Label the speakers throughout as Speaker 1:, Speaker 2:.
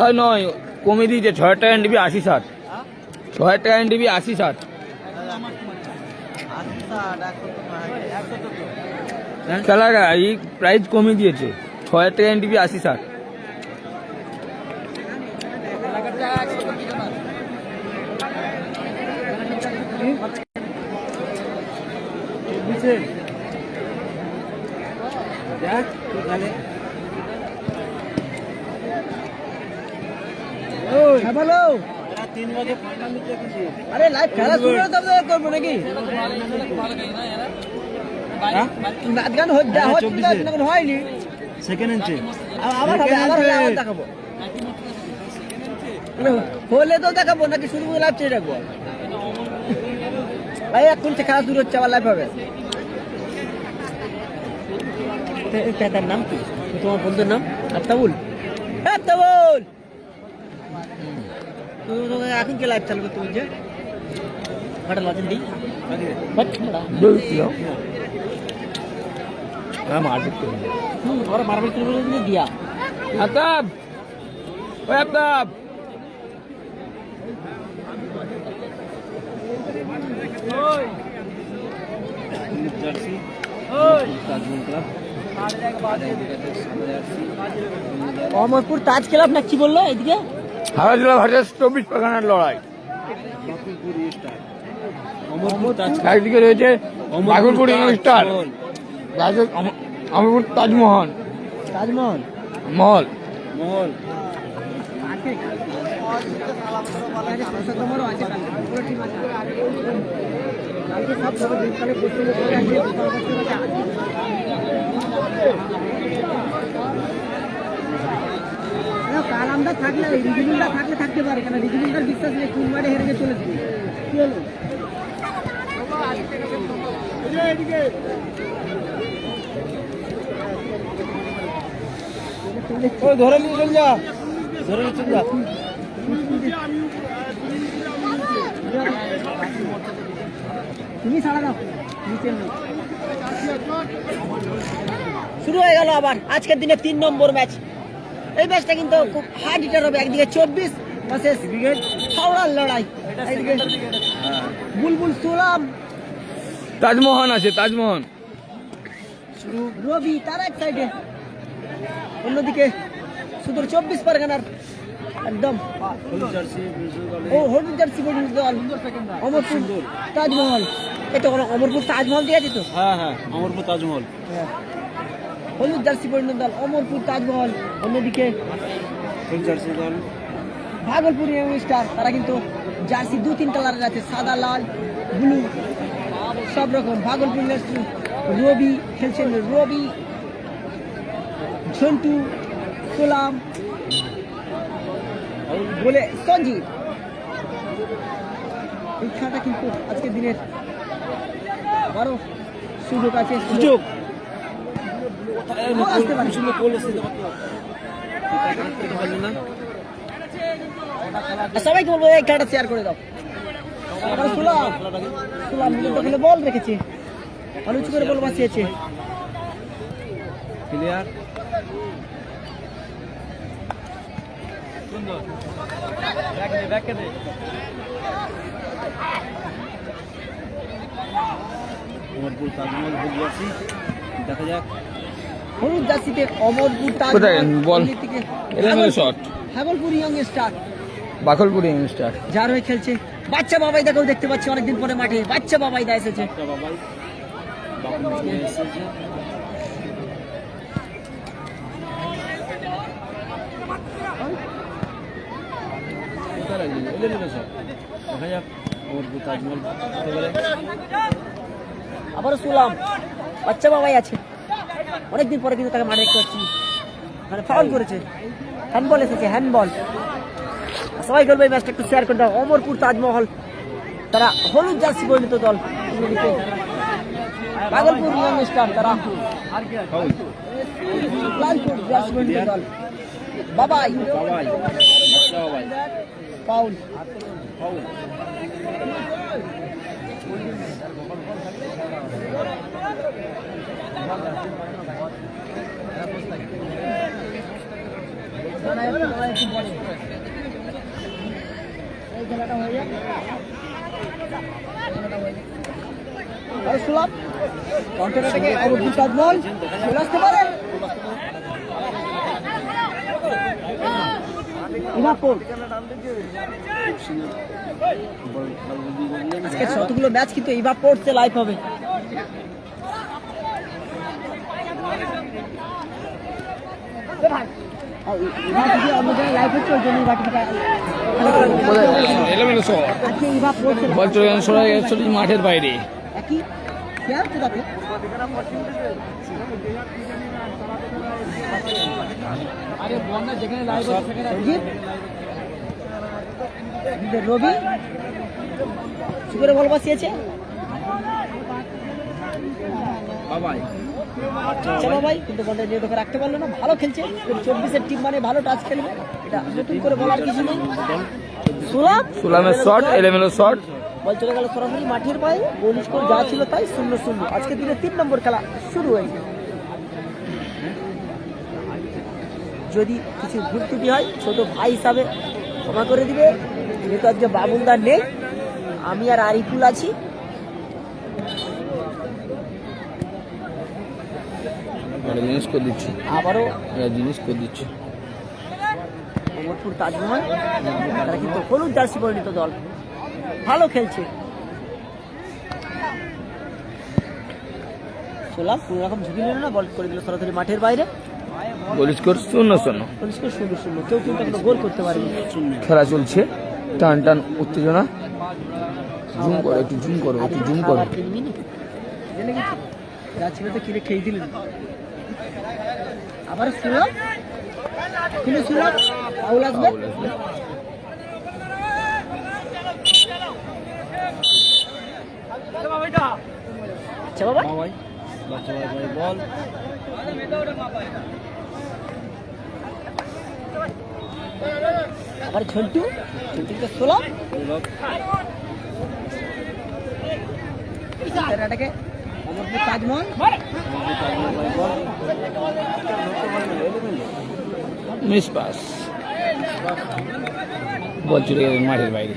Speaker 1: হয় নয়, কমে দিয়েছে 6 টাকা নিবি 80-60, 6 টাকা নিবি 80-60। খেলা এই প্রাইস কমে দিয়েছে, 6 টাকা নিবি 80-60।
Speaker 2: আরে লাইভ খেলা শুরু করবো নাকি? গান হয়নি,
Speaker 3: সেকেন্ড ইঞ্চি
Speaker 2: আবার দেখাবো হলে তো দেখাবো নাকি শুরু করে লাইভ চেয়ে রাখবো ভাই। এখন খেলা শুরু হচ্ছে, আবার লাইভ হবে। তার নাম কি তোমার বন্ধুর নাম? আফতাবুল। আফতাবুল এখন কে লাইভ চালু করতে বলছে? ঘাটা লাজেন দিই মার্বেল দিয়া
Speaker 1: আফতাব, ওই আফতাব
Speaker 2: অমরপুর তাজ ক্লাব না কি বললো এদিকে?
Speaker 1: হাওড়া জেলা ভার্সেস 24 পরগনার লড়াই। একদিকে রয়েছে বাকুলপুর ইয়ং স্টার, অমরপুর তাজমহল,
Speaker 2: তাজমহল
Speaker 1: মহল।
Speaker 2: কালামটা থাকলে রিজুলটা থাকলে থাকতে পারে, কেন রিজুলটার বিশ্বাস নেই, কোন মাঠে হেরে গিয়ে চলে যাবে। কি হলো
Speaker 3: ধরে নিয়ে চল যা, ধরে নিয়ে চল যা।
Speaker 2: তুমি ছাড়া দাও, নিচে শুরু হয়ে গেল আবার আজকের দিনে 3 নম্বর ম্যাচ। এই ম্যাচটা কিন্তু খুব হার্ড হিটার হবে। একদিকে 24 ভার্সেস হাওড়ার লড়াই, একদিকে বুলবুল সুলাম,
Speaker 1: তাজমোহন আছে, তাজমোহন
Speaker 2: রবি তার এক সাইডে, অন্যদিকে সুদূর 24 পরগনার একদম হলুদ জার্সি পর্যন্ত দল অমরপুর তাজমহল। এটা কোনো অমরপুর তাজমহল দিয়ে আছে তো?
Speaker 3: হ্যাঁ হ্যাঁ, অমরপুর তাজমহল।
Speaker 2: হলুদ জার্সি পর্যন্ত দল অমরপুর তাজমহল, অন্যদিকে
Speaker 3: জার্সি দল
Speaker 2: ভাগলপুর ইয়ং স্টার। তারা কিন্তু জার্সি 2-3 কালারের আছে, সাদা, লাল, ব্লু সব রকম। ভাগলপুর রবি খেলছেন, রবি, ঝন্টু, সোলাম বলে সঞ্জীব। এই খেলাটা কিন্তু আজকের দিনের আবারও সুযোগ আছে, সুযোগ আসতে পারে। সবাইকে বলবো এই খেলাটা শেয়ার করে দাও। সুলাম বল রেখেছে, উঁচু করে বল বাঁচিয়েছে।
Speaker 3: ক্লিয়ার অমরপুর তাজমহল হলুদ জার্সি, দেখা যাক।
Speaker 2: হলুদ জার্সিতে Amarpur Tajmahal, Bhagalpur young star,
Speaker 1: Bakalpur young star
Speaker 2: যার হয়ে খেলছে বাচ্চা বাবাই। দেখো দেখতে পাচ্ছি অনেকদিন পরে মাঠে বাচ্চা বাবাই দা এসেছে।
Speaker 3: দেখা যাক অমরপুর তাজমহল
Speaker 2: আবারও শুনলাম বাচ্চা বাবাই আছে, অনেকদিন পরে কিন্তু তাকে মাঠে দেখতে পাচ্ছি। মানে ফাউল করেছে, হ্যান্ডবল এসেছে, হ্যান্ডবল। সবাই বলবে এই ম্যাচটা একটু শেয়ার করে দাও। অমরপুর তাজমহল তারা হলুদ জার্সি পরিণত দল, ভাগলপুর ইয়ং স্টার তারা লালপুর জার্সি পরিণত দল। বাবাই ফাউল, সুলভ কন্টেনারটাকে অবধি তাজমহল চলে আসতে পারে। আজকে যতগুলো ম্যাচ কিন্তু ইভা পোর্টসে লাইভ হবে। অন্য জায়গায় লাইভ হচ্ছে ওই জন্য
Speaker 1: এলোমেলো শট,
Speaker 2: আজকে ইভা পোর্টসে
Speaker 1: বল চলে গেল সরাসরি মাঠের বাইরে।
Speaker 2: একই খেয়াল তো দেখো রবি কি করে বল বাসিয়েছে বাবাই, কিন্তু বলটা যে তোকে রাখতে পারলো না। ভালো খেলছে 24-এর টিম মানে ভালো টাচ খেলবে, এটা নতুন করে বলার কিছু নেই।
Speaker 1: সুলামের শট, এলোমেলো শট,
Speaker 2: বল চলে গেল সরাসরি মাঠের বাইরে। গোল স্কোর যা ছিল তাই 0-0। আজকে দিনে 3 নম্বর খেলা শুরু হয়েছে। যদি কিছু ভুল ত্রুটি হয় ছোট ভাই হিসাবে ক্ষমা করে দিবে, যেহেতু আজকে বাবুলদার নেই, আমি আর আরিফুল আছি।
Speaker 1: জিনিস করে দিচ্ছি,
Speaker 2: আবারও
Speaker 1: জিনিস করে দিচ্ছি।
Speaker 2: অমরপুর তাজমহল তারা কিন্তু হলুদ জার্সি পরিণত দল, ভালো খেলছে। সোলাম কোন রকম ঝুঁকি নিল না, বল করে দিল সরাসরি মাঠের বাইরে।
Speaker 1: Goal score 0-0।
Speaker 2: Goal score 0-0। কেউ কিন্তু এখনো গোল করতে পারেনি।
Speaker 1: খেলা চলছে, টান টান উত্তেজনা। জুম করো, একটু জুম করো, একটু জুম করো।
Speaker 2: রাজশাহীতে কিনে খেয়ে দিলেন। আবার সুলভ কিন্তু সুলভ ফাউল আসবে। আচ্ছা বাবা
Speaker 3: বল
Speaker 2: আবার ঝন্টু ঝন্টুকে সুলভ এটাকে অমরপুর তাজমহল
Speaker 1: মিস পাস, বল চলে গেল মাঠের বাইরে।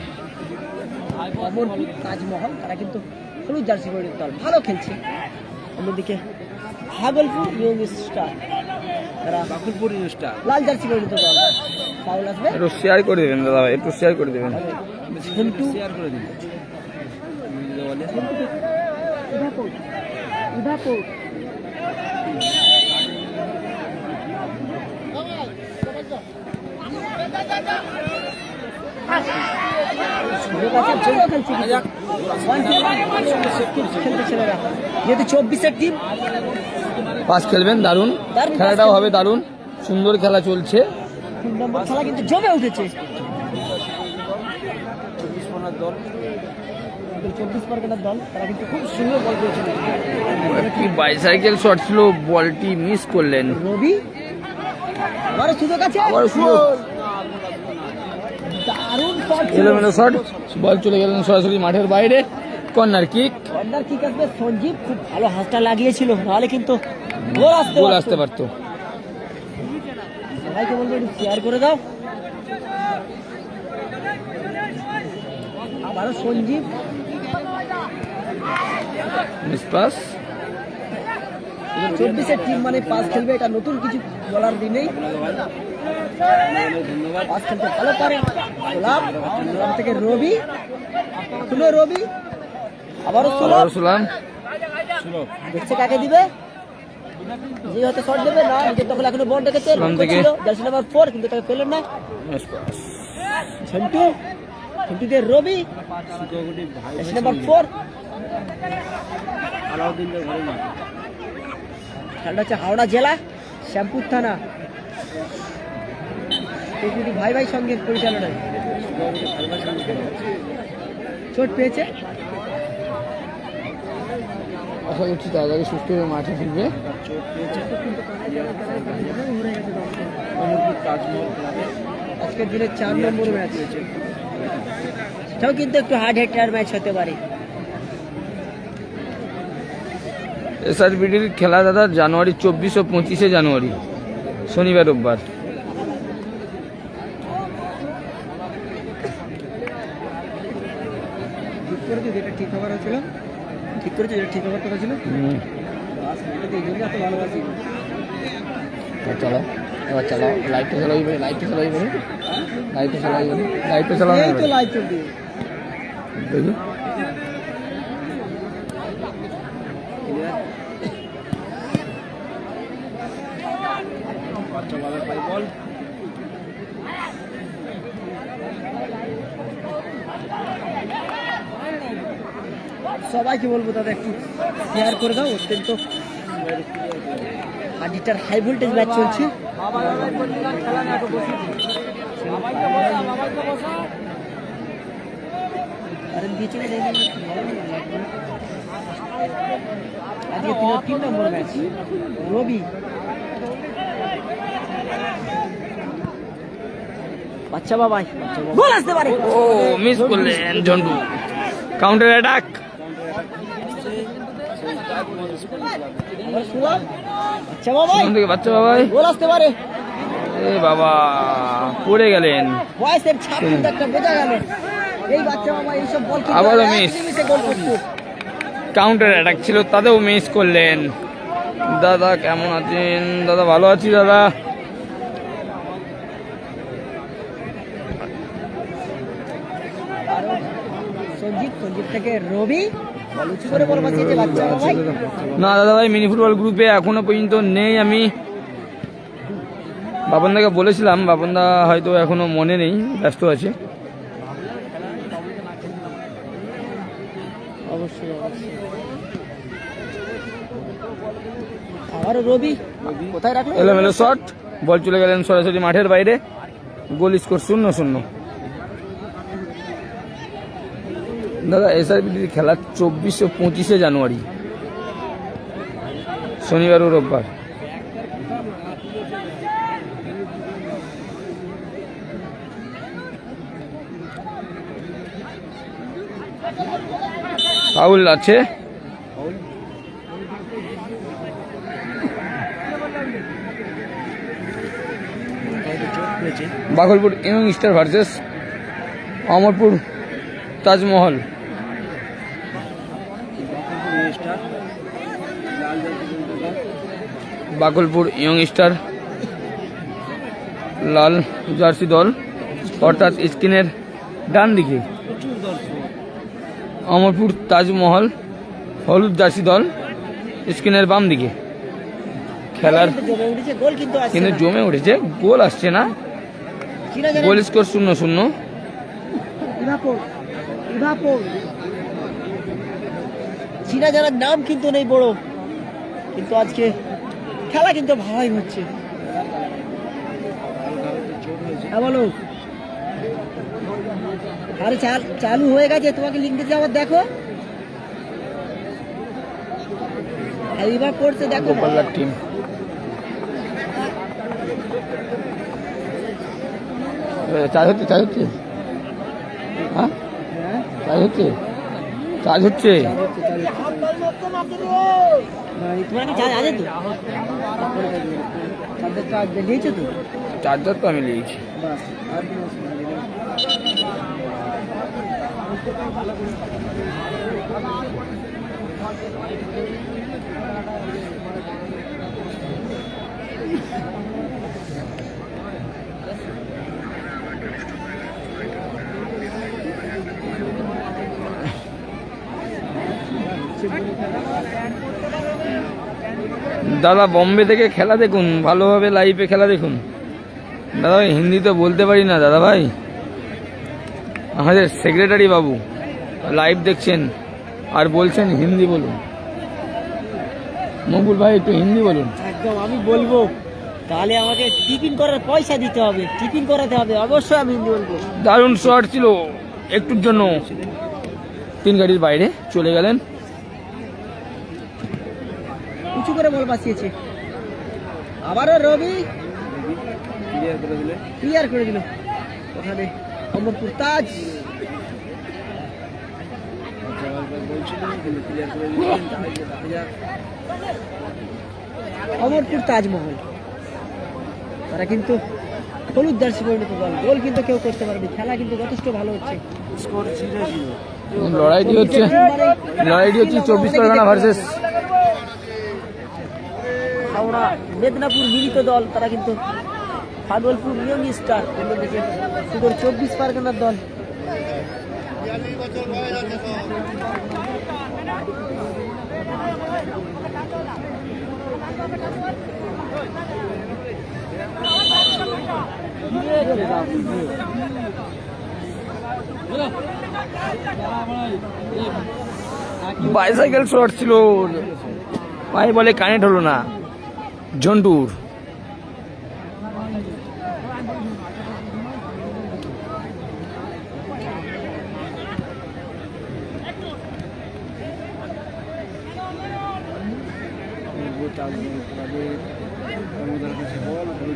Speaker 2: অমরপুর তাজমহল তারা কিন্তু হলুদ জার্সি পরিণত দল, ভালো খেলছে। অন্যদিকে ভাগলপুর ইয়ং স্টার তারা
Speaker 3: বাকুলপুর স্টার
Speaker 2: লাল জার্সি পরিণত দল। ফাউল আসবে।
Speaker 1: একটু শেয়ার করে দেবেন দাদা ভাই, একটু শেয়ার করে দেবেন।
Speaker 2: ঝন্টু
Speaker 3: শেয়ার করে দিন।
Speaker 2: যেহেতু 24-এর টিম
Speaker 1: পাস খেলবেন, দারুণ খেলাটাও হবে, দারুণ সুন্দর খেলা চলছে।
Speaker 2: 3 নম্বর খেলা কিন্তু জমে উঠেছে। 24 পরগনার দল তারা কিন্তু খুব সুন্দর বল করেছিল।
Speaker 1: একটি বাইসাইকেল শট ছিল, বলটি মিস করলেন।
Speaker 2: রবি আবারও সুযোগ আছে,
Speaker 1: আবারও সুযোগ।
Speaker 2: দারুণ শট,
Speaker 1: এলোমেলো শট, বল চলে গেলেন সরাসরি মাঠের বাইরে। কর্নার কিক,
Speaker 2: কর্নার কিক আসবে। সঞ্জীব খুব ভালো হাতটা লাগিয়েছিল, নাহলে কিন্তু গোল
Speaker 1: আসতে পারতো।
Speaker 2: সবাইকে বলবো একটু শেয়ার করে দাও। আবারও সঞ্জীব
Speaker 1: মিস পাস।
Speaker 2: 24-এর টিম মানে পাস খেলবে, এটা নতুন কিছু বলার দিন নেই। পাস খেলতে ভালো পারে। গোলাপ থেকে রবি, রবি আবারও
Speaker 1: সুলাম,
Speaker 2: দেখছে কাকে দিবে, যে হয়তো শট দেবে না। নিজের দখল এখনো বল রেখেছে, জার্সি নাম্বার 4, কিন্তু তাকে পেলেন না। ঝন্টু ঝন্টু দিয়ে রবি, জার্সি নাম্বার 4। খেলাটা হচ্ছে হাওড়া জেলা শ্যামপুর থানা ভাই ভাই সঙ্গে পরিচালনায়। চোট পেয়েছে,
Speaker 1: আশা করছি তাড়াতাড়ি সুস্থ হয়ে মাঠে ফিরবে।
Speaker 2: আজকের দিনে 4 নম্বর ম্যাচ হয়েছে, এটাও কিন্তু একটু হার্ড হিটার ম্যাচ হতে পারে।
Speaker 1: এসআরবিডির খেলা দাদা জানুয়ারি 24 ও 25 জানুয়ারি, শনিবার রোববার।
Speaker 2: করেছে, যেটা ঠিক হওয়ার কথা ছিল। এই জন্য এত ভালোবাসি।
Speaker 1: চলো এবার চালাও, লাইটটা চালাও, লাইটটা চালাও, লাইটটা চালাও, লাইটটা চালাও,
Speaker 2: এই তো লাইট চলবে।
Speaker 1: দেখি
Speaker 3: বাচ্চা বাবার পাই বল।
Speaker 2: সবাইকে বলবো দাদা একটু শেয়ার করে দাও, অত্যন্ত হাডিটার হাই ভোল্টেজ ম্যাচ চলছে। আজকে 3 নম্বর ম্যাচ। রবি বাচ্চা বাবাই গোল আসতে পারে।
Speaker 1: ও মিস করলেন জন্টু, কাউন্টার অ্যাটাক।
Speaker 2: বাচ্চা বাবাই
Speaker 1: থেকে বাচ্চা বাবাই
Speaker 2: গোল আসতে পারে।
Speaker 1: এ বাবা পড়ে গেলেন।
Speaker 2: বয়সের ছাপ কিন্তু একটা বোঝা গেল। এই বাচ্চা বাবা এইসব বল কিন্তু
Speaker 1: আবারও
Speaker 2: এক
Speaker 1: মিস।
Speaker 2: নিমিষে গোল করতো।
Speaker 1: কাউন্টার অ্যাটাক ছিল, তাতেও মিস করলেন। দাদা কেমন আছেন? দাদা ভালো আছি দাদা।
Speaker 2: সঞ্জিত থেকে রবি বল উঁচু করে বল বাঁচিয়েছে বাচ্চা বাবাই।
Speaker 1: না দাদা ভাই, মিনি ফুটবল গ্রুপে এখনো পর্যন্ত নেই। আমি বাপনদাকে বলেছিলাম, বাপনদা হয়তো এখনো মনে নেই, ব্যস্ত আছে।
Speaker 2: অবশ্যই অবশ্যই। আবারও রবি কোথায় রাখলো?
Speaker 1: এলোমেলো শট, বল চলে গেলেন সরাসরি মাঠের বাইরে। Goal score 0-0। দাদা এসআরবিটির খেলা 24 ও 25 জানুয়ারি, শনিবার ও রোববার। ফাউল আছে। Bagalpur young star versus Amarpur Tajmahal. Bagalpur young star লাল জার্সি দল, অর্থাৎ স্ক্রিনের ডান দিকে। অমরপুর তাজমহল হলুদ জার্সি দল, স্ক্রিনের বাম দিকে। খেলার
Speaker 2: জমে উঠেছে, গোল কিন্তু আসছে
Speaker 1: কিন্তু
Speaker 2: না।
Speaker 1: জমে উঠেছে, গোল আসছে না।
Speaker 2: চীনা জানা
Speaker 1: গোল স্কোর 0-0।
Speaker 2: ইভাপোর চীনা জানার নাম কিন্তু নেই বড়, কিন্তু আজকে খেলা কিন্তু ভালোই হচ্ছে। হ্যাঁ বলো। আরে চালু হয়ে গেছে, তোমাকে লিঙ্ক দিতে আবার দেখো। এইবার পড়ছে দেখো।
Speaker 1: গোপাল্লার টিম চার্জ হচ্ছে, হ্যাঁ চার্জ হচ্ছে।
Speaker 2: তোমার কি চার্জ আছে তো? চার্জ দিয়েছো তো?
Speaker 1: চার্জার তো আমি নিয়েছি।
Speaker 2: বাস, আর কোনো অসুবিধা নেই।
Speaker 1: দাদা বম্বে থেকে খেলা দেখুন, ভালোভাবে লাইভে খেলা দেখুন। দাদা ভাই হিন্দি তো বলতে পারি না দাদা ভাই। আমাদের সেক্রেটারি বাবু লাইভ দেখছেন আর বলছেন হিন্দি বলুন। মকবুল ভাই একটু হিন্দি বলুন।
Speaker 2: একদম আমি বলবো, তাহলে আমাকে টিফিন করার পয়সা দিতে হবে, টিফিন করাতে হবে, অবশ্যই আমি হিন্দি বলবো।
Speaker 1: দারুণ শট ছিল, একটুর জন্য 3 গাড়ির বাইরে চলে গেলেন।
Speaker 2: উঁচু করে বল বাঁচিয়েছে। আবারও রবি ক্লিয়ার করে দিল। ওখানে অমরপুর তাজ অমরপুর তাজমহল তারা কিন্তু হলুদ জার্সি পরিণত দল। গোল কিন্তু কেউ করতে পারেনি। খেলা কিন্তু যথেষ্ট ভালো হচ্ছে।
Speaker 3: স্কোর 0-0।
Speaker 1: লড়াইটি হচ্ছে 24 পরগনা ভার্সেস
Speaker 2: হাওড়া মেদিনীপুর মিলিত দল, তারা কিন্তু ভাগলপুর ইয়ং স্টার, অন্যদিকে সুদূর 24 পরগনার দল।
Speaker 1: বাইসাইকেল শট ছিল, পায়ে বলে কানেক্ট হলো না জন্টুর।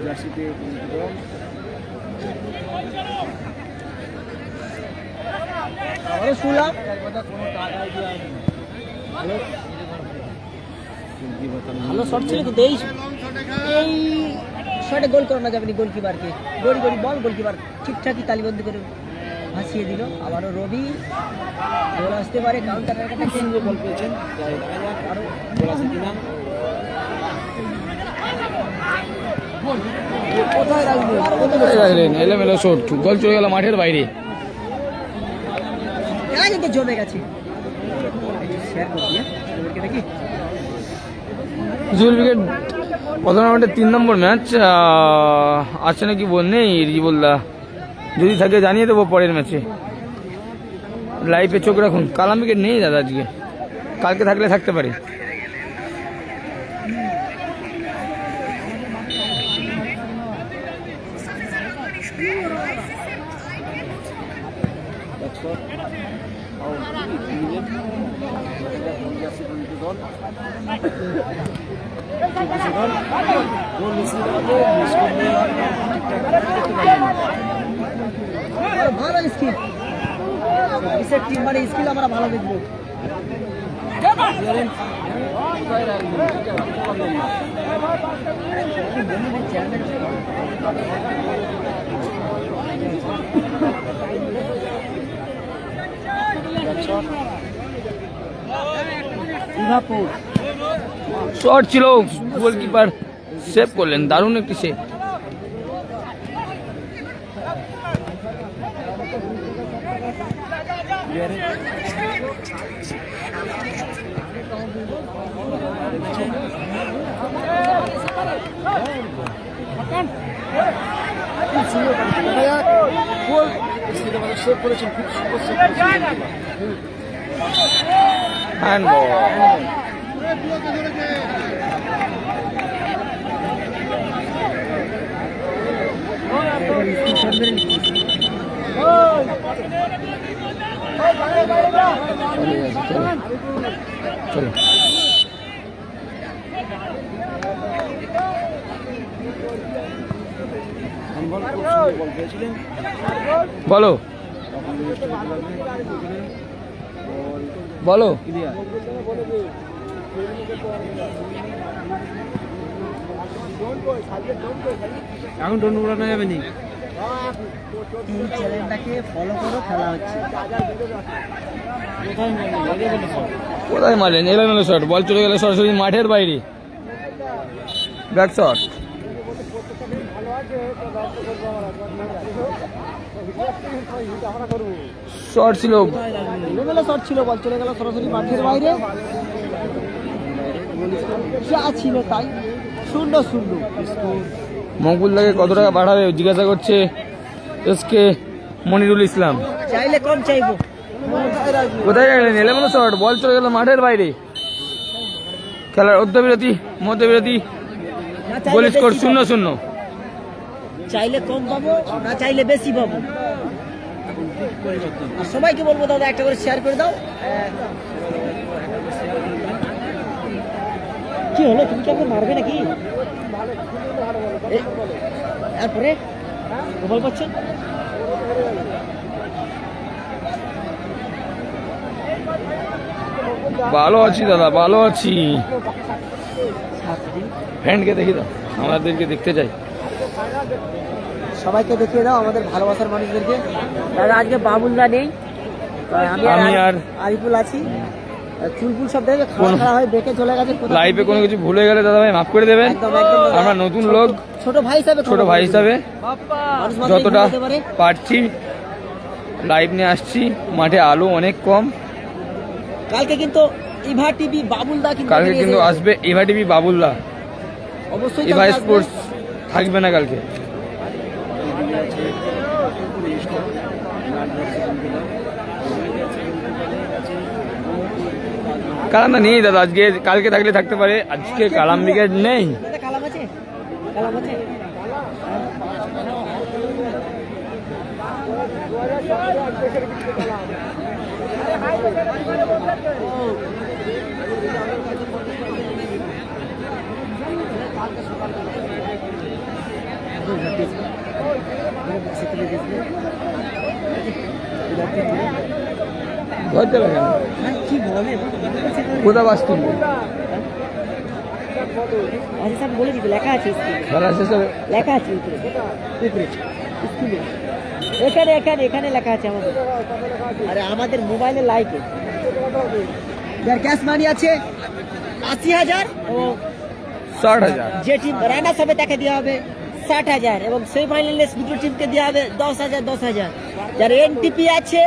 Speaker 3: জার্সিতে
Speaker 2: আবারও শুনলাম ভালো শট ছিল, কিন্তু এই শটে গোল করানো যাবে না গোলকিপারকে। গড়ি বল, গোলকিপার ঠিকঠাকই তালিবন্দি করে ভাসিয়ে দিল। আবারও রবি, গোল আসতে পারে, কাউন্টার
Speaker 3: বল পেয়েছেন, আরো গোল আছে কিনা।
Speaker 2: কোথায়
Speaker 1: রাখলেন এলোমেলো শট, গোল চলে গেল মাঠের বাইরে।
Speaker 2: খেলা কিন্তু জমে গেছে। শেয়ার করছি দেখি
Speaker 1: জুয়েল উইকেট প্রথম রাউন্ডে 3 নম্বর ম্যাচ আছে নাকি নেই রিজবুল্লাহ, যদি থাকে জানিয়ে দেবো পরের ম্যাচে। লাইভে চোখ রাখুন। কালাম উইকেট নেই দাদা আজকে, কালকে থাকলে থাকতে পারে।
Speaker 2: ভালো স্কিল, সার্ভিসের টিম মানে স্কিল আমরা ভালো দেখবো।
Speaker 1: শট ছিল, গোলকিপার সেভ করলেন, দারুণ একটি সেভ।
Speaker 3: সেভ করেছেন, খুব সুন্দর সেভ করেছেন।
Speaker 1: হ্যান্ডবল। চলো
Speaker 3: বল পেয়েছিলেন,
Speaker 1: বলো বলো।
Speaker 3: ক্লিয়ার। এখন ডোন উড়ানো যাবে নি।
Speaker 2: এই চ্যানেলটাকে ফলো করো, খেলা হচ্ছে।
Speaker 1: কোথায় মারলেন এলোমেলো শট, বল চলে গেল সরাসরি মাঠের বাইরে। ব্যাক শট, শট ছিল,
Speaker 2: এলোমেলো শট ছিল, বল চলে গেল সরাসরি মাঠের বাইরে। যা ছিল তাই, 0-0।
Speaker 1: মকবুলদাকে কত টাকা পাঠাবে জিজ্ঞাসা করছে এসকে মনিরুল ইসলাম।
Speaker 2: চাইলে কম চাইবো।
Speaker 1: কোথায় গেলেন এলোমেলো শট, বল চলে গেল মাঠের বাইরে। খেলার মধ্যবিরতি গোল স্কোর 0-0।
Speaker 2: চাইলে কম পাবো, না চাইলে বেশি পাবো। আর সবাইকে বলবো দাদা একটা করে শেয়ার করে দাও। কি হলো, তুমি কি আমাকে মারবে নাকি? তারপরে গোপাল পাচ্ছেন,
Speaker 1: ভালো আছি দাদা, ভালো আছি। ফ্রেন্ডকে দেখি দাও, আমাদেরকে দেখতে চাই।
Speaker 2: সবাইকে দেখিয়ে দাও আমাদের ভালোবাসার মানুষদেরকে। দাদা আজকে বাবুলদা নেই,
Speaker 1: আমি আর
Speaker 2: আরিফুল আছি। চুলপুল সব দেখে খাওয়া হয় দেখে চলে গেছে।
Speaker 1: লাইফে কোনো কিছু ভুলে গেলে দাদা ভাই মাফ করে দেবেন।
Speaker 2: একদম একদম দাদা।
Speaker 1: আমরা নতুন লোক,
Speaker 2: ছোট ভাই হিসাবে মানুষ মাত্রই
Speaker 1: যতটা
Speaker 2: ভুল হতে পারে।
Speaker 1: পারছি লাইভ নিয়ে আসছি। মাঠে আলো অনেক কম।
Speaker 2: কালকে কিন্তু ইভা টিভি বাবুলদা
Speaker 1: কালকে কিন্তু আসবে ইভা টিভি বাবুল্লা।
Speaker 2: অবশ্যই
Speaker 1: ইভা
Speaker 2: কালকে আসবে।
Speaker 1: স্পোর্টস থাকবে না কালকে। কালামদা নেই দাদা আজকে, কালকে থাকলে থাকতে পারে, আজকে কালাম ব্রিগেড নেই।
Speaker 2: দাদা কালাম আছে? কালাম আছে?
Speaker 1: ধরতে পারে না।
Speaker 2: হ্যাঁ, কি বলে
Speaker 1: কোথা বাস তুলবে?
Speaker 2: আচ্ছা স্যার বলে দিতে লেখা আছে স্কুলে।
Speaker 1: খেলা শেষে
Speaker 2: লেখা আছে উপরে উপরে স্কুলে এখানে এখানে এখানে লেখা আছে আমাদের। আরে আমাদের মোবাইলে লাইকে যার ক্যাশ মানি আছে ৮০,০০০ এবং
Speaker 1: ৬০,০০০।
Speaker 2: যে টিম রানার্স হবে তাকে দেওয়া হবে ৬০,০০০ এবং সেমিফাইনালে দুটো টিমকে দেওয়া হবে ১০,০০০ ১০,০০০। যার এনটিপি আছে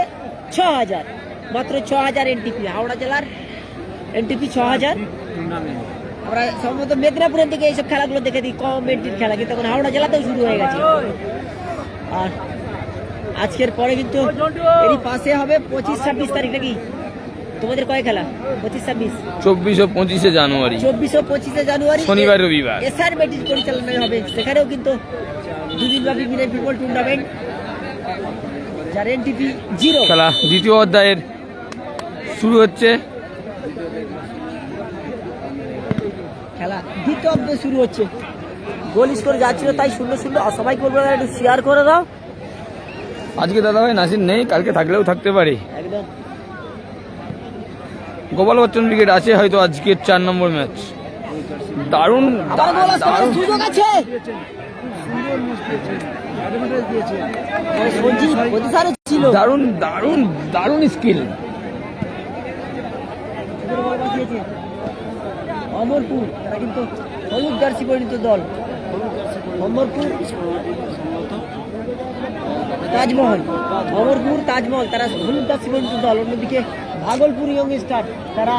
Speaker 2: ৬,০০০, মাত্র ৬,০০০ এনটিপি। হাওড়া জেলার এনটিপি ৬,০০০। আমরা সম্ভবত মেদিনীপুরের দিকে এইসব খেলাগুলো দেখে দিই, কম এন্ট্রির খেলা, কিন্তু এখন হাওড়া জেলাতেও শুরু হয়ে গেছে। আর আজকের পরে কিন্তু এরই পাশে হবে ২৫-২৬ তারিখ নাকি তোমাদের কয় খেলা? ২৫-২৬,
Speaker 1: ২৪ ও ২৫ জানুয়ারি,
Speaker 2: ২৪ ও ২৫ জানুয়ারি
Speaker 1: শনিবার রবিবার।
Speaker 2: এসআর ব্যাটিং পরিচালনায় হবে। সেখানেও কিন্তু দুদিনব্যাপী মিনি ফুটবল টুর্নামেন্ট, যার এনটিপি 0
Speaker 1: খেলা দ্বিতীয় অধ্যায়ের শুরু হচ্ছে।
Speaker 2: খেলা দ্বিতীয় অধ্যায় শুরু হচ্ছে। গোল স্কোর যাচ্ছিল তাই 0-0। আর সবাই করবে একটু শেয়ার করে দাও।
Speaker 1: আজকে দাদা ভাই নাসির নেই, কালকে থাকলেও থাকতে পারে।
Speaker 2: একদম
Speaker 1: গোপাল বচ্চন ব্রিগেড আছে হয়তো আজকে ৪ নম্বর ম্যাচ। দারুণ
Speaker 2: আবার গোল আসতে পারে, সুযোগ আছে। সঞ্জিত প্রতিসারে ছিল।
Speaker 1: দারুণ দারুণ দারুণ স্কিল।
Speaker 2: সুন্দর বল বাঁচিয়েছে অমরপুর। তারা কিন্তু হলুদ জার্সি পরিণত দল। অমরপুর তাজমহল, অমরপুর তাজমহল তারা হলুদ জার্সি পরিণত দল। অন্যদিকে ভাগলপুর ইয়ং স্টার তারা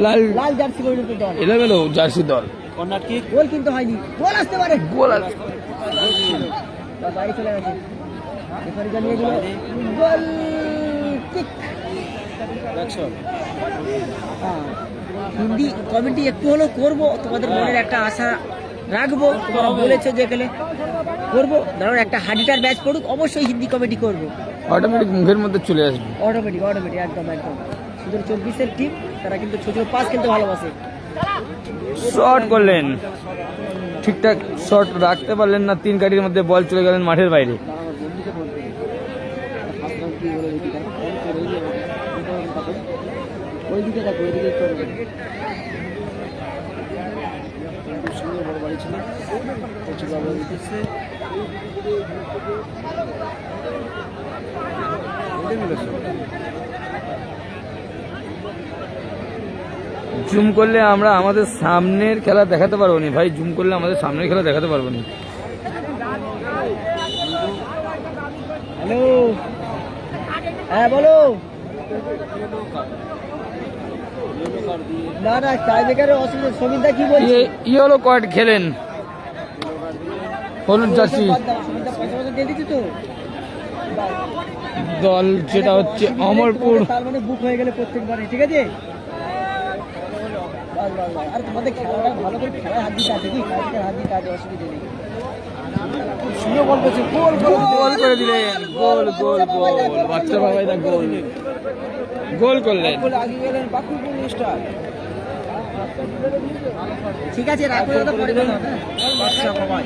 Speaker 1: লাল
Speaker 2: লাল জার্সি পরিণত দল।
Speaker 1: এলোমেলো জার্সি দল।
Speaker 3: কর্নার কিক,
Speaker 2: গোল কিন্তু হয়নি। গোল আসতে পারে।
Speaker 1: গোল
Speaker 2: বাইরে চলে গেছে। রেফারি জানিয়ে দিল গোল কিক। হিন্দি কমেন্ট্রি একটু হলেও করবো, তোমাদের মনের একটা আশা রাখবো। তোমরা বলেছো যে গেলে করবো, ধরো একটা হাডিটার ম্যাচ পড়ুক, অবশ্যই হিন্দি কমেডি করবো।
Speaker 1: অটোমেটিক মুখের মধ্যে চলে আসবে।
Speaker 2: অটোমেটিক অটোমেটিক একদম একদম। শুধু 24-এর টিম, তারা কিন্তু ছোট পাস খেলতে ভালোবাসে।
Speaker 1: শর্ট করলেন, ঠিকঠাক শর্ট রাখতে পারলেন না, 3 কাঠির মধ্যে বল চলে গেলেন মাঠের বাইরে।
Speaker 2: ওইদিকে দেখো, ওইদিকে করবে।
Speaker 3: সুন্দর বড় বাড়ি ছিল, প্রচুর ব্যবহার করতেছে।
Speaker 1: জুম করলে আমরা আমাদের সামনের খেলা দেখাতে পারবো না ভাই, জুম করলে আমাদের সামনের খেলা দেখাতে পারবো না।
Speaker 2: হ্যালো, হ্যাঁ বলো। না না, টাইব্রেকারের অসুবিধা। সমিতা কি বলছে?
Speaker 1: ইয়েলো কার্ড খেলেন হলুদ জার্সি
Speaker 2: সমিতা ৫ দিয়ে দিচ্ছি তো
Speaker 1: দল, যেটা হচ্ছে অমরপুর।
Speaker 2: তার মানে বুক হয়ে গেলে প্রত্যেকবারে, ঠিক আছে? আর তোমাদের খেলাটা ভালো করে খেলায় হাত দিতে আছে, কি খেলায় হাত দিতে আছে, অসুবিধা নেই। সুন্দর বল করছে, গোল গোল
Speaker 1: গোল করে দিলেন, গোল গোল গোল, বাচ্চা বাবাই দা গোল, গোল করলেন।
Speaker 2: আগে গেলেন বাকুলপুর স্টার। ঠিক আছে, রাখো দাদা, পরে কথা হবে। বাচ্চা বাবাই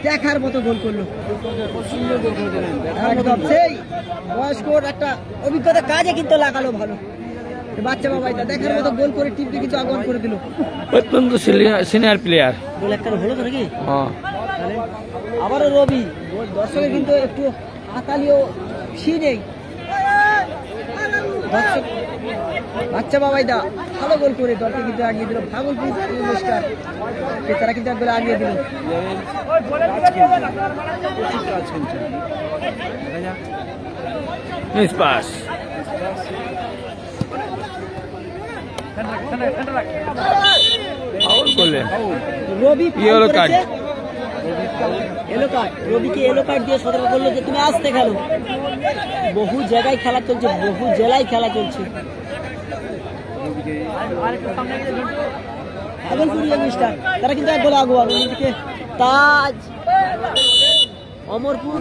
Speaker 2: দেখার মতো গোল করলো, সুন্দর গোল করে দিলেন। একদম সেই বয়স্কর একটা অভিজ্ঞতা কাজে কিন্তু লাগালো ভালো। বাচ্চা বাবাইটা দেখার মতো গোল করে টিমকে কিন্তু আগুন করে দিল।
Speaker 1: অত্যন্ত সিনিয়র প্লেয়ার।
Speaker 2: গোল একটা হলো তো নাকি?
Speaker 1: হ্যাঁ,
Speaker 2: আবারও রবি। দর্শকের কিন্তু একটু হাতালিও ফি নেই। দর্শক বাচ্চা বাবাই দা ভালো গোল করে দলকে কিন্তু আগিয়ে দিল ভাগলপুর স্টার, তারা কিন্তু এক গোলে আগিয়ে দিল।
Speaker 1: মিস পাস, আউট করলেন।
Speaker 2: রবি
Speaker 1: Yellow
Speaker 2: foul
Speaker 1: card.
Speaker 2: করেছে। yellow card, রবিকে yellow card দিয়ে সতর্ক করলো যে তুমি আসতে খেলো। বহু জায়গায় খেলা চলছে, বহু জেলায় খেলা চলছে। ভাগলপুর ইয়ং স্টার তারা কিন্তু এক গোলে আগুয়া, অন্যদিকে তাজ অমরপুর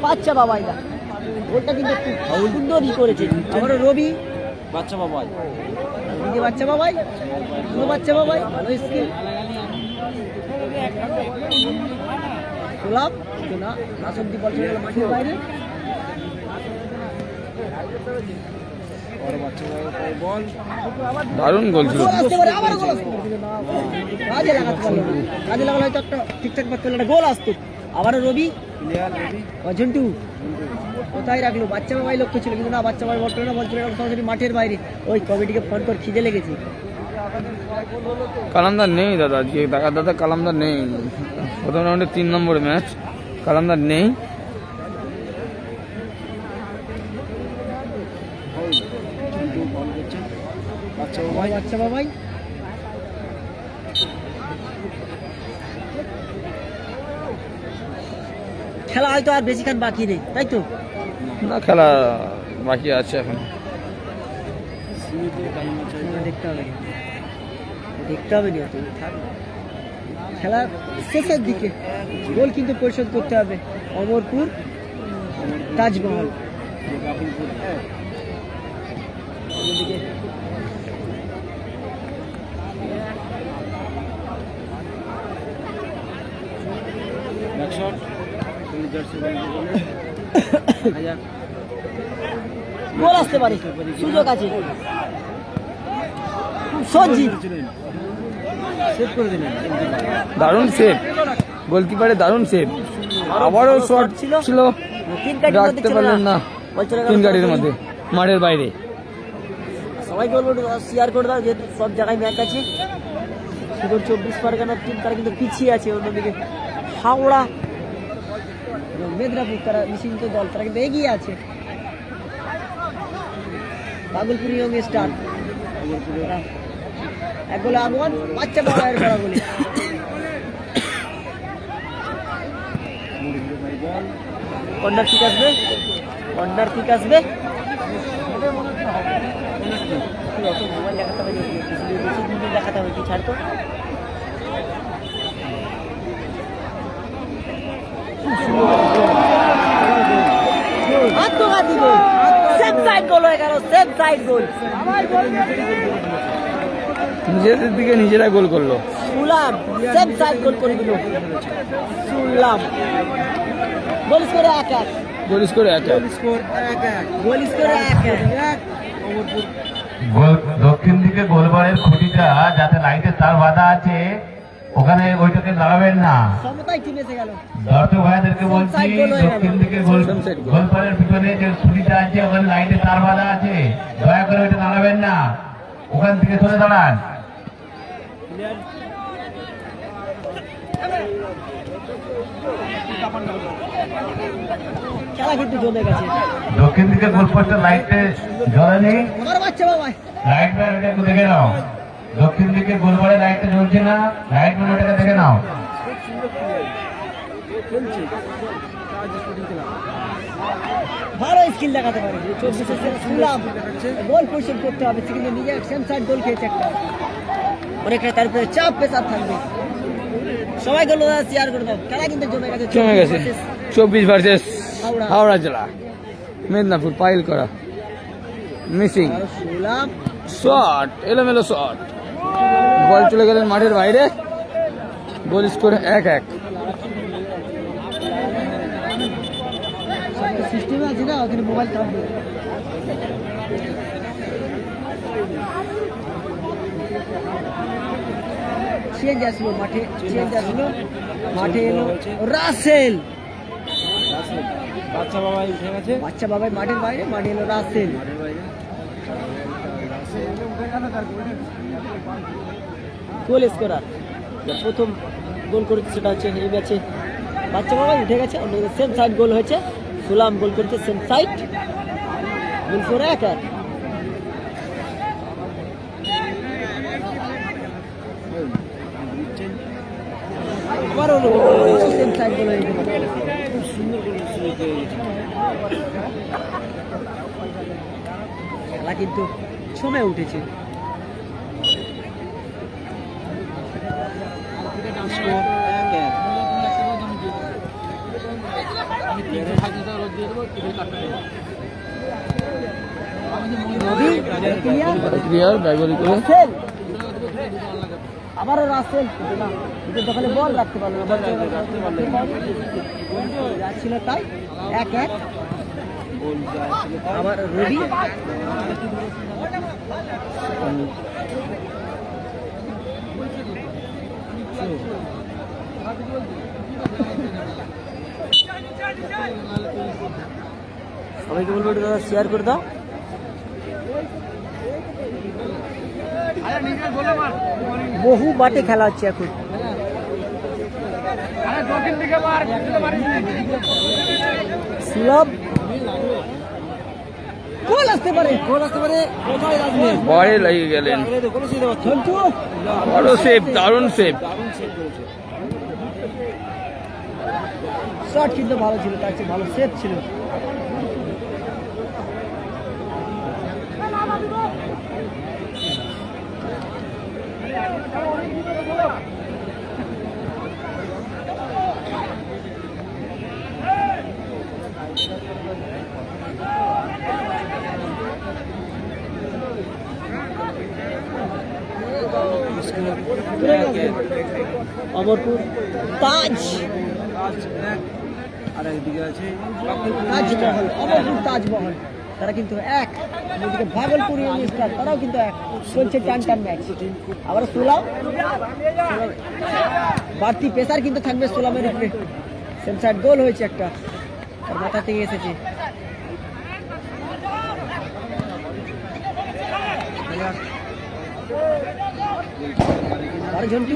Speaker 2: বাচ্চা বাবাইদা ওটা কিন্তু একটু সুন্দরই করেছে। আমারও রবি
Speaker 3: বাচ্চা বাবাই,
Speaker 2: এদিকে বাচ্চা বাবাই, পুরো বাচ্চা বাবাই, ভালো স্কিল। গোলাপ কিন্তু না, নাসদ্দি বল চলে গেল মাঠের বাইরে।
Speaker 3: আর বাচ্চা বাবাই বল
Speaker 1: দারুণ গোল ছিল।
Speaker 2: গোল আসতে পারে, আবারও গোল আসতে পারে, কিন্তু না, কাজে লাগাতে পারলো না। কাজে লাগালে হয়তো একটা ঠিকঠাক ভাবে একটা গোল আসতো। আবারও রবি
Speaker 3: প্লেয়ার রেডি,
Speaker 2: ঝন্টু কোথায় রাখলো, বাচ্চা বাবাই লক্ষ্য ছিল কিন্তু না, বাচ্চা বাবাই বল পেল না, বল চলে গেল সরাসরি মাঠের বাইরে। ওই কমিটিকে ফোন কর, খিদে লেগেছে।
Speaker 1: কালামদার নেই দাদা, আজকে দাদা কালামদার নেই। প্রথম রাউন্ডে 3 নম্বর ম্যাচ, কালামদার নেই।
Speaker 3: কিন্তু বল করছে বাচ্চা বাবাই,
Speaker 2: বাচ্চা বাবাই খেলা হয়তো আর বেশিক্ষণ বাকি নেই, তাই তো?
Speaker 1: না, খেলা বাকি আছে এখন।
Speaker 3: সীমিত টাইম আছে।
Speaker 2: দেখতে হবে, দেখতে হবে না তো, থাক। খেলা শেষের দিকে গোল কিন্তু পরিশোধ করতে হবে। অমরপুর তাজমহল
Speaker 3: গাফিলপুর
Speaker 2: অন্যদিকে
Speaker 3: ব্যাকশট জার্সি
Speaker 2: গোল আসতে পারে, সুযোগ আছে। সঞ্জিত
Speaker 3: সেভ করে দিলেন।
Speaker 1: দারুণ সেভ, গোলকিপারে দারুণ সেভ। আবারও শট ছিল,
Speaker 2: তিন কাটির মধ্যে
Speaker 1: রাখতে
Speaker 2: ছিল
Speaker 1: পারলেন না।
Speaker 2: বল চলে গেল
Speaker 1: 3 গাড়ির
Speaker 2: সরাসরি।
Speaker 1: মধ্যে, মাঠের বাইরে।
Speaker 2: সবাই বলবো শেয়ার করে দাও, যেহেতু সব জায়গায় ম্যাচ আছে। সুদূর 24 পরগনার টিম তারা কিন্তু পিছিয়ে আছে। অন্যদিকে হাওড়া এবং মেদিনীপুর তারা নিশ্চিন্ত দল, তারা কিন্তু এগিয়ে আছে। ভাগলপুর ইয়ং স্টার এক গোলে আগুয়ান, বাচ্চা বাবাইয়ের করা গোলে। কর্নার ঠিক আসবে, কর্নার ঠিক আসবে। মোবাইল দেখাতে হবে, বেশি দেখাতে হবে, কি ছাড়তো। আত্মঘাতী গোল, সেফ সাইড গোল হয়ে গেল, সেফ সাইড গোল।
Speaker 1: নিজেদের দিকে নিজেরা গোল করলো।
Speaker 2: সুলাম সেফ সাইড গোল করে দিল। সুলাম goal score 1-1,
Speaker 1: goal score 1-1।
Speaker 3: Score 1-1,
Speaker 2: goal score 1-1।
Speaker 3: Amarpur
Speaker 4: দক্ষিণ দিকে গোলবারের খুঁটিটা যাতে লাইটে তার বাঁধা আছে, ওখানে ওইটাকে লাগাবেন না।
Speaker 2: সমতায় টিম এসে গেল।
Speaker 4: দর্শক ভাইদেরকে বলছি, দক্ষিণ দিকে গোলবারের পিছনে যে খুঁটিটা আছে, ওখানে লাইটে তার বাঁধা আছে, দয়া করে ওইটা লাগাবেন না, ওখান থেকে সরে দাঁড়ান।
Speaker 2: খেলা কিন্তু জমে গেছে।
Speaker 4: দক্ষিণ দিকে গোলপোস্টের লাইটে জ্বলেনি,
Speaker 2: আমার বাচ্চা বাবাই
Speaker 4: লাইট ম্যান ওটা একটু দেখে নাও। দক্ষিণ দিকে গোলবারের লাইটটা জ্বলছে না, লাইট ম্যান ওটাকে দেখে নাও।
Speaker 2: ভালো স্কিল দেখাতে পারে। 24 সুলাম গোল পরিশোধ করতে হবে, কিন্তু নিজে সেম সাইড গোল খেয়েছে একটা। অনেকটা তার উপরে চাপ প্রেসার থাকবে। সবাই গোল শেয়ার করে দাও, খেলা কিন্তু জমে গেছে।
Speaker 1: জমে গেছে। 24 ভার্সেস
Speaker 2: হাওড়া।
Speaker 1: হাওড়া জেলা, মেদিনীপুর। পাইল করা, মিসিং
Speaker 2: আর সুলাম
Speaker 1: শট, এলোমেলো শট, বল চলে গেলেন মাঠের বাইরে। গোল স্কোর 1-1।
Speaker 2: সিস্টেমে আছে না, ওখানে মোবাইল থাকবে। চেঞ্জ আসলো মাঠে, চেঞ্জ আসলো মাঠে, এলো রাসেল।
Speaker 3: বাচ্চা বাবাই উঠে গেছে
Speaker 2: বাচ্চা বাবাই মাঠের বাইরে, মাঠে এলো রাসেল।
Speaker 3: মাঠের বাইরে।
Speaker 2: গোল স্কোরার প্রথম গোল করেছে সেটা হচ্ছে এই ম্যাচে বাচ্চা বাবাই উঠে গেছে। অন্যদিকে সেম সাইড গোল হয়েছে, সুলাম গোল করেছে সেম সাইড, গোল করে 1-1। আবারও সেম সাইড গোল হয়ে গেছে।
Speaker 3: খুব সুন্দর করে শুরু হয়ে গেছে।
Speaker 2: খেলা কিন্তু ছমে উঠেছে।
Speaker 1: ক্লিয়ার ব্যাগরি করে
Speaker 2: রাসেল, আবারও রাসেল, কিন্তু না, কিন্তু দোকানে বল রাখতে পারলো না, যাচ্ছিল তাই 1-1। আবার রবি, সবাইকে বলবো একটু দাদা শেয়ার করে দাও। বহু বাটে খেলা হচ্ছে এখন। সুলভ গোল আসতে পারে, গোল আসতে পারে, কোথায় রাখবেন,
Speaker 1: বড়ে লাগিয়ে গেলেন।
Speaker 2: ঝন্টু
Speaker 1: বড় সেভ, দারুণ সেভ।
Speaker 2: শট কিন্তু ভালো ছিল, তার চেয়ে ভালো সেভ ছিল। অমরপুর তাজ,
Speaker 3: আর একদিকে আছে
Speaker 2: তাজমহল, অমরপুর তাজমহল, তারা কিন্তু 1। অন্যদিকে ভাগলপুর ইউনিয়ন স্টার, তারাও কিন্তু 1। চলছে টান ম্যাচ। আবার সুলাম, বাড়তি প্রেসার কিন্তু থাকবে সুলামের উপরে। সেম সাইড গোল হয়েছে একটা, তার মাথা থেকে এসেছে। আর ঝন্টু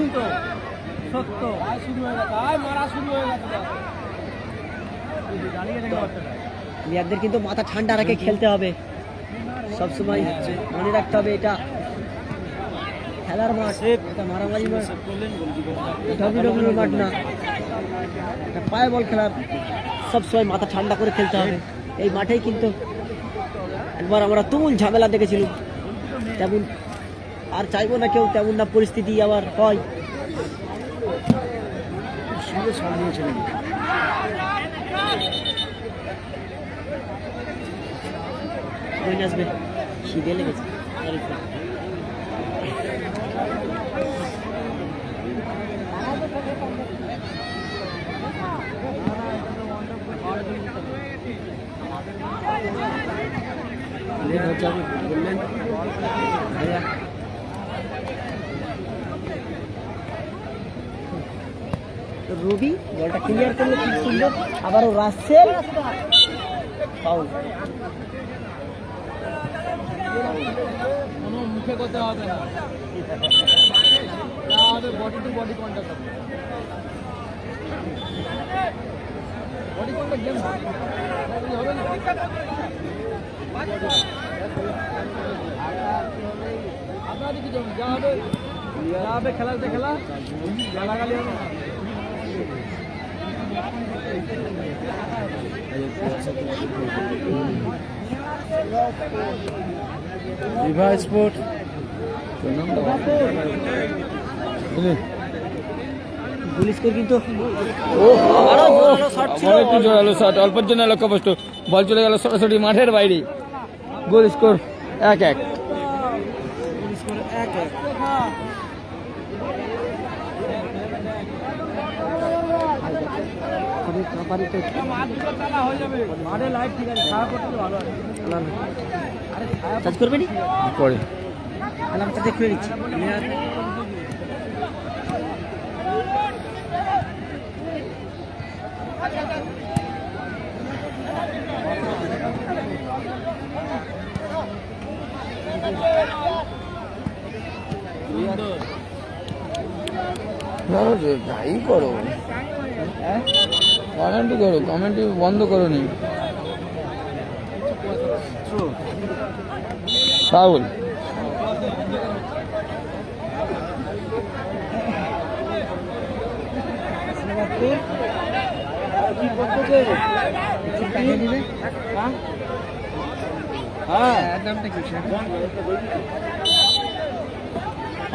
Speaker 2: সত্য প্লেয়ারদের কিন্তু মাথা ঠান্ডা রেখে খেলতে হবে, সবসময় মনে রাখতে হবে এটা খেলার মাঠ, এটা মারামারি মাঠ, ডব্লিউডব্লিউ মাঠ না, এটা পায়ে বল খেলার। সবসময় মাথা ঠান্ডা করে খেলতে হবে। এই মাঠেই কিন্তু একবার আমরা তুমুল ঝামেলা দেখেছিলাম, তেমন আর চাইবো না কেউ, তেমন না পরিস্থিতি আবার হয়।
Speaker 3: সুন্দর সামনে
Speaker 2: আসবে, খিদে লেগেছে। বললেন ভাইয়া রবি বলটা ক্লিয়ার করলো খুব সুন্দর। আবারও রাসেল, ফাউল।
Speaker 1: কোনো মুখে করতে হবে না, বডি টু বডি কন্ট্যাক্ট হবে। বডি কন্ট্যাক্ট গেম হবে না। আপনাদের কি জন্য যা হবে খেলাতে খেলা, গালাগালি হবে না।
Speaker 3: রিভার স্পোর্ট
Speaker 2: পুলিশ করে কিন্তু
Speaker 1: একটু জোরালো শট, অল্পের জন্য লক্ষ্যভ্রষ্ট, বল চলে গেল সরাসরি মাঠের বাইরে। গোল স্কোর 1-1।
Speaker 2: চার্জ করবে নি
Speaker 1: পরে
Speaker 2: আলামটা দেখে নিচ্ছি।
Speaker 1: করো যে যাই করো, কমেন্টই করো, কমেন্টই বন্ধ করো নি। ফাউল।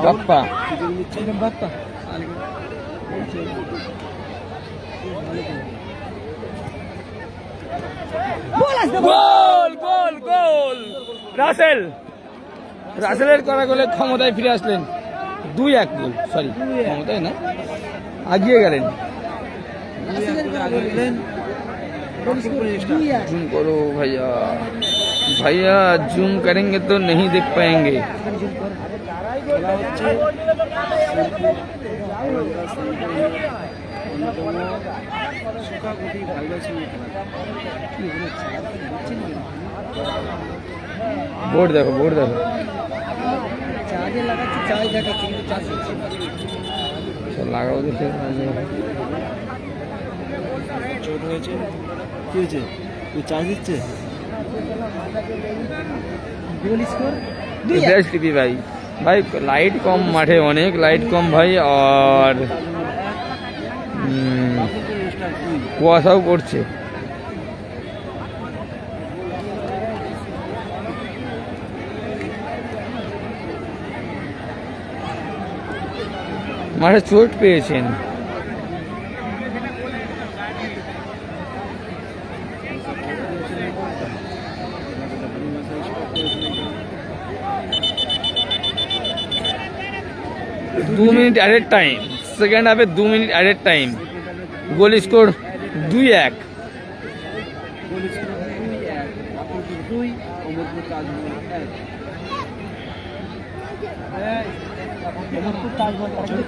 Speaker 1: বাপ্পা গোল গোল গোল, রাসেল, রাসেলের করা গোলে ক্ষমতায় ফিরে আসলেন। 2-1 গোল, সরি ক্ষমতায় না, আগিয়ে গেলেন। जूम करो भैया, भैया जूम करेंगे तो नहीं देख पाएंगे। बोर्ड देखो, बोर्ड देखो, লাগাও দেখে।
Speaker 3: চোট হয়েছে, কি হয়েছে? তুই চার্জ দিচ্ছে?
Speaker 1: টিভি ভাই, ভাই লাইট কম মাঠে, অনেক লাইট কম ভাই, আর কুয়াশাও পড়ছে। মাঠে চোট পেয়েছেন। दो मिनट एडेड टाइम, सेकेंड हाफे 2 minute added time, goal score 2-1।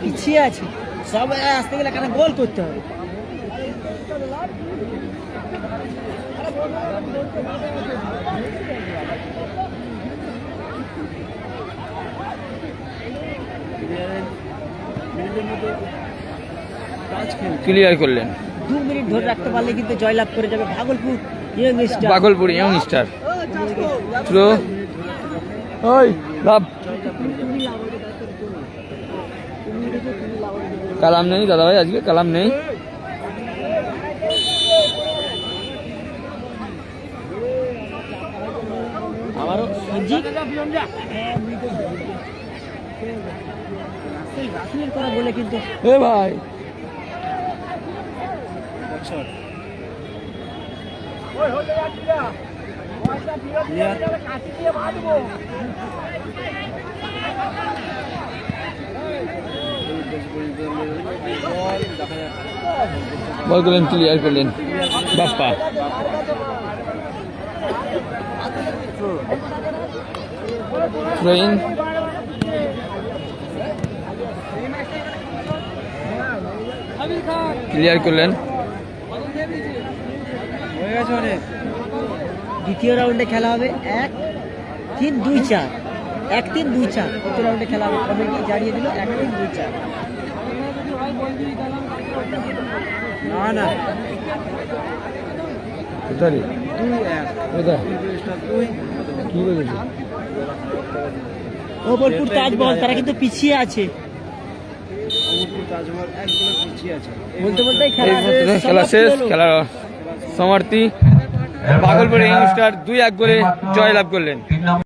Speaker 2: পিছিয়ে আছে, সব আসতে গেলে কেন গোল করতে হবে।
Speaker 1: ক্লিয়ার করলেন।
Speaker 2: 2 মিনিট ধরে রাখতে পারলে কিন্তু জয়লাভ করে যাবে Bhagalpur young star.
Speaker 1: Bhagalpur young star throw, ওই লাভ। কালাম নেই দাদা ভাই, আজকে কালাম নেই।
Speaker 2: আবারও সঞ্জিত রাসেলের করা বলে কিন্তু
Speaker 1: এ ভাই বল করলেন, ক্লিয়ার করলেন বাপ্পা। ক্লিয়ার করলেন।
Speaker 2: দ্বিতীয় রাউন্ডে খেলা হবে 1-3-2-4, 1-3-2-4 দ্বিতীয় রাউন্ডে খেলা হবে। কমিটি জানিয়ে দিল 1-3-2-4। না না
Speaker 1: কোথায় কোথায় কি বলেছে?
Speaker 2: অমরপুর তাজমহল তারা কিন্তু পিছিয়ে আছে, বলতে বলতে
Speaker 1: খেলা শেষ, খেলার সমাপ্তি। ভাগলপুর ইয়ং স্টার 2-1 গোলে জয়লাভ করলেন।